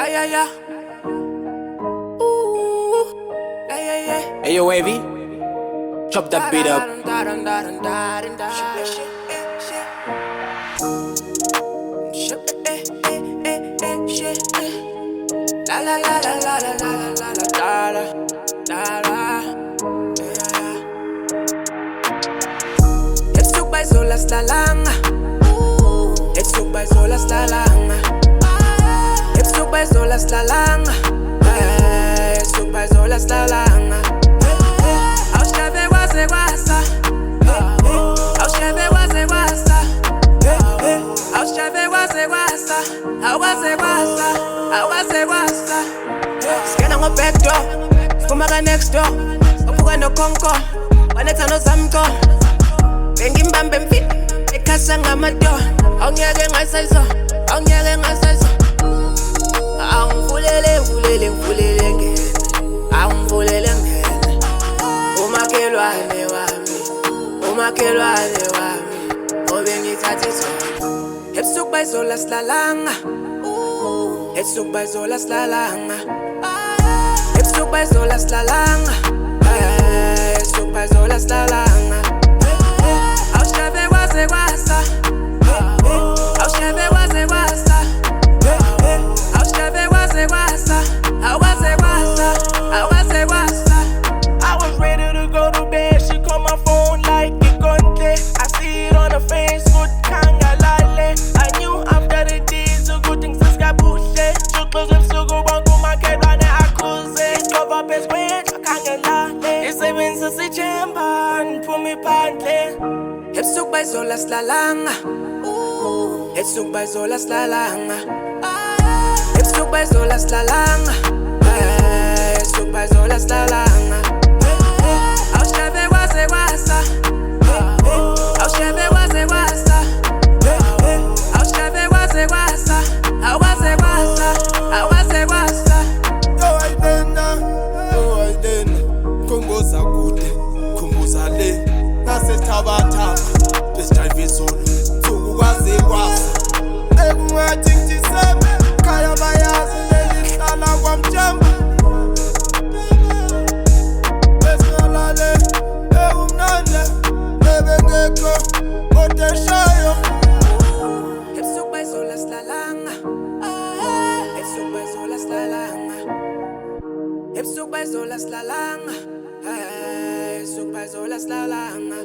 yeah, yeah. Ooh, yeah, yeah, yeah. Hey yo, Wavy, chop that beat up. La la la la la la la la la la la la. Hepsuk bij zola slalanga. Hepsuk bij zola slalanga. Hepsuk bij zola slalanga. Hepsuk bij zola slalanga. Als je weer was ik wasa. Als je weer was ik wasa. Als je weer was ik wasa. I was ik wasa. I was ik wasa. Scan on my back door. Fumaga next door. Opuga no konko. Waneta no zamko. Bengimbambe mfit. Ekasa ngamado. Ongeke ngasayso. Ongeke ngasayso. Angivulele ngene. Angivulele ngene. Umakhelwane wami. Umakhelwane wami. Ngobe ngithathe sona. Hepsuk bij zola slalanga. Hepsuk bij zola slalanga. Hepsuk bij zola slalanga. Hepsuk bij zola slalanga. Als je weer was ik wasa. Als je weer was ik wasa. Als je weer was ik wasa. I was ik wasa. I was ik wasa. I was ready to go to bed. She called my phone like it conte. I see it on her face, good kanga lale. I knew after the days, the good things is kabuhle. Chuklos with sugar, wangu makeda ne akuze. Discover best way, kanga lale. It's even since chamber, put me pantle. Hepsuk bij zola slalanga. Hepsuk bij zola slalanga. Hepsuk bij zola slalanga. Hepsuk bij zola slalanga. Als je weer was ik wasa. Als je weer was ik wasa. Als je weer was ik wasa. I was ik wasa. I was ik wasa. Yo ayidena khumbuza kude khumbuza le nasithabatha besijive izolo ukwazi kwasa ekungathi ngithiseme khaya bayazi ngihlala kwamjamba besalale ekumnande ebengekho odeshayo. Hepsuk bij zola slalanga. Hepsuk bij zola slalanga. Hepsuk bij zola slalanga. Hepsuk bij zola slalanga.